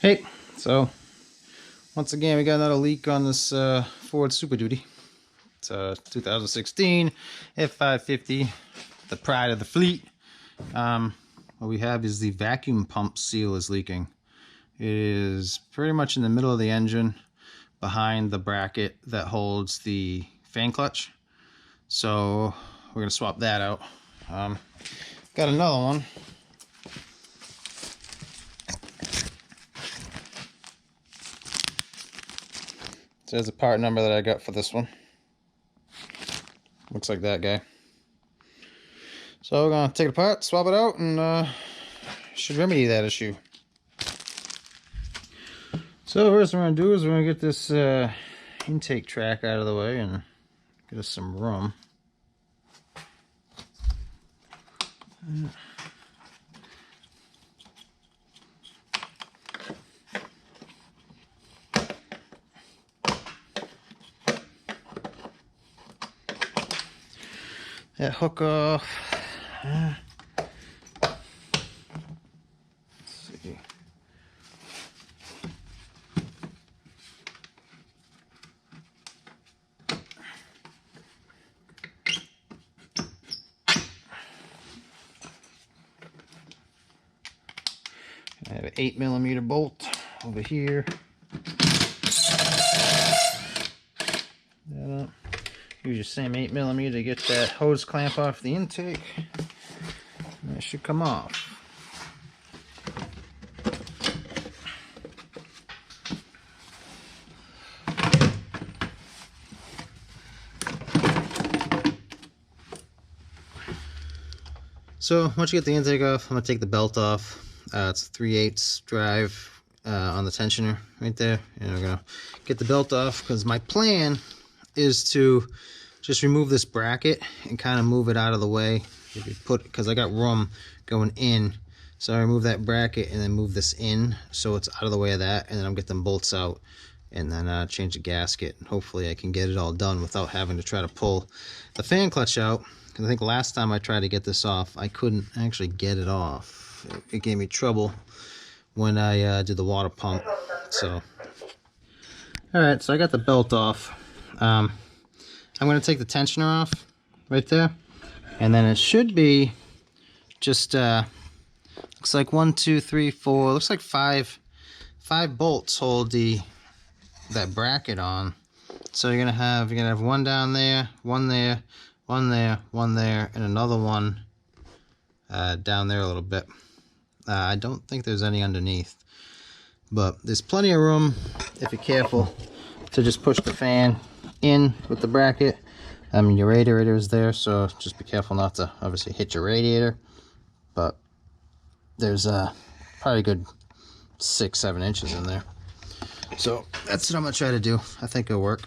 Hey, so once again we got another leak on this Ford Super Duty. It's a 2016 F550, the pride of the fleet. What we have is the vacuum pump seal is leaking. It is pretty much in the middle of the engine, behind the bracket that holds the fan clutch. So we're gonna swap that out. Got another one. So there's a part number that I got for this one. Looks like that guy. So we're gonna take it apart, swap it out, and should remedy that issue. So first what we're gonna do is we're gonna get this intake track out of the way and get us some room. That hook off. Let's see. I have an 8mm bolt over here. Use your same 8mm to get that hose clamp off the intake. And that should come off. So once you get the intake off, I'm going to take the belt off. It's a 3/8 drive on the tensioner right there. And we're going to get the belt off because my plan is to just remove this bracket and kind of move it out of the way. Because I got room going in. So I remove that bracket and then move this in so it's out of the way of that. And then I'll get them bolts out and then change the gasket. And hopefully I can get it all done without having to try to pull the fan clutch out. I think last time I tried to get this off, I couldn't actually get it off. It gave me trouble when I did the water pump. So, alright, so I got the belt off. I'm going to take the tensioner off right there. And then it should be just, looks like 1, 2, 3, 4, looks like five bolts hold that bracket on. So you're gonna have one down there, one there, one there, one there, and another one down there a little bit. I don't think there's any underneath, but there's plenty of room if you're careful to just push the fan in with the bracket. I mean, your radiator is there, so just be careful not to obviously hit your radiator, but there's probably a good 6-7 inches in there. So that's what I'm gonna try to do. I think it'll work.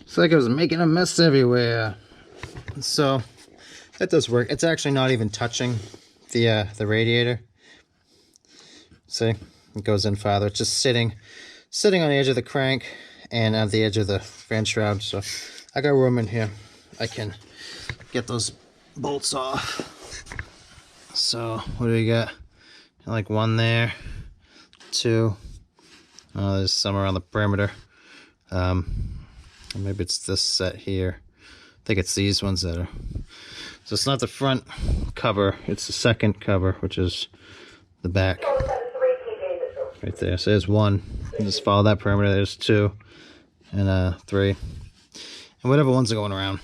It's like I was making a mess everywhere. So that does work. It's actually not even touching the radiator. See, it goes in farther. It's just sitting on the edge of the crank and at the edge of the fan shroud. So I got room in here. I can get those bolts off. So what do we got? Like one there, two. Oh, there's some around the perimeter. Maybe it's this set here. I think it's these ones that are. So it's not the front cover, it's the second cover, which is the back. Right there. So there's one. You just follow that perimeter. There's two and 3. And whatever ones are going around.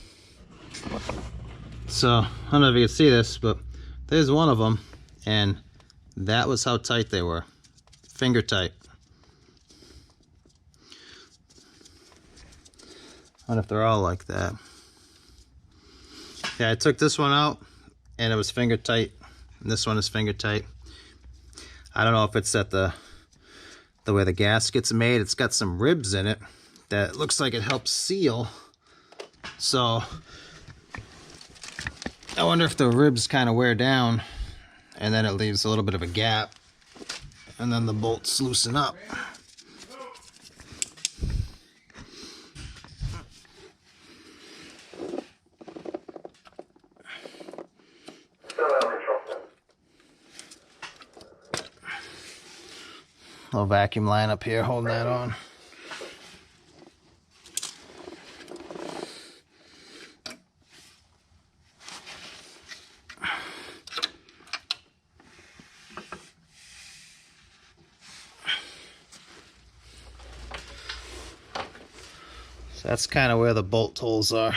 So I don't know if you can see this, but there's one of them, and that was how tight they were. Finger tight. I wonder if they're all like that. Yeah, I took this one out and it was finger tight. And this one is finger tight. I don't know if it's at the way the gasket's made. It's got some ribs in it that looks like it helps seal. So I wonder if the ribs kind of wear down and then it leaves a little bit of a gap and then the bolts loosen up. Little vacuum line up here holding that on. So that's kind of where the bolt holes are.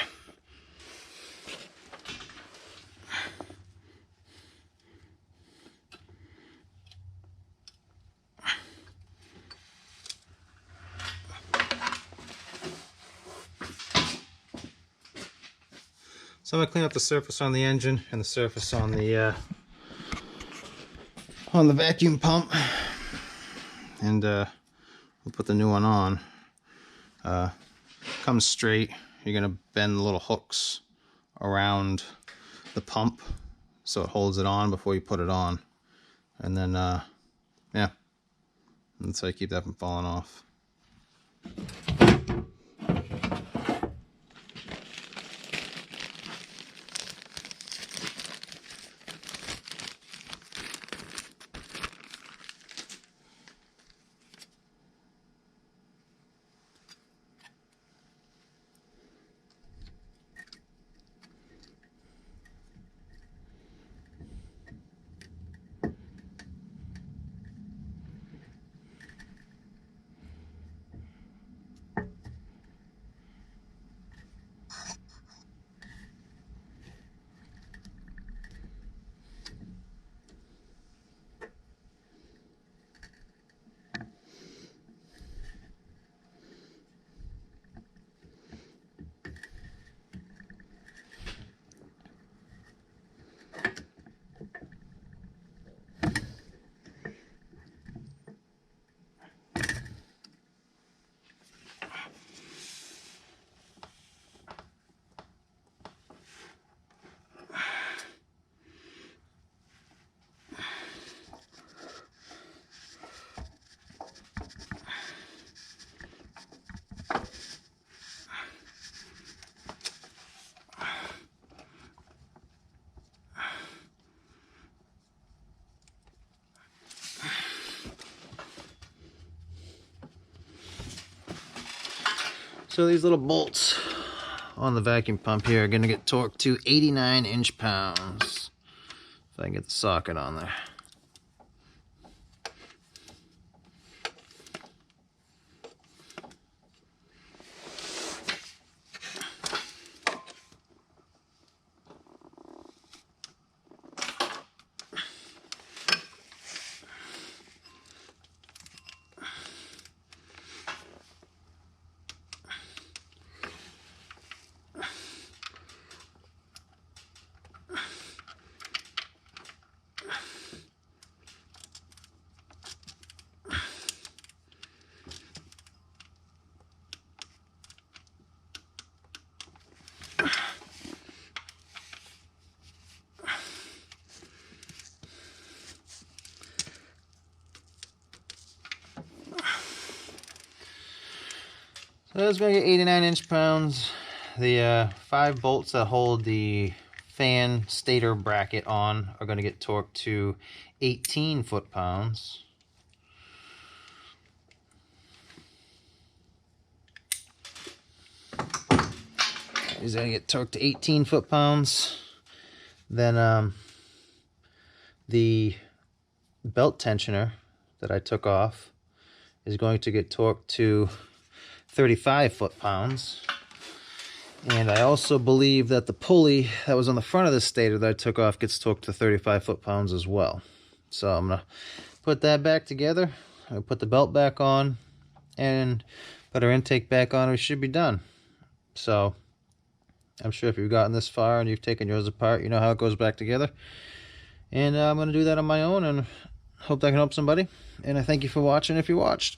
So I'm gonna clean up the surface on the engine and the surface on the vacuum pump, and we'll put the new one on. Comes straight. You're gonna bend the little hooks around the pump so it holds it on before you put it on, and then yeah, that's how you keep that from falling off. So these little bolts on the vacuum pump here are going to get torqued to 89 inch-pounds. If I can get the socket on there. So that's going to get 89 inch-pounds. The 5 bolts that hold the fan stator bracket on are going to get torqued to 18 foot-pounds. These are going to get torqued to 18 foot-pounds. Then the belt tensioner that I took off is going to get torqued to 35 foot-pounds. And I also believe that the pulley that was on the front of the stator that I took off gets torqued to 35 foot-pounds as well. So I'm going to put that back together. I'll put the belt back on and put our intake back on. We should be done. So I'm sure if you've gotten this far and you've taken yours apart, you know how it goes back together. And I'm going to do that on my own, and Hope that can help somebody. And I thank you for watching if you watched.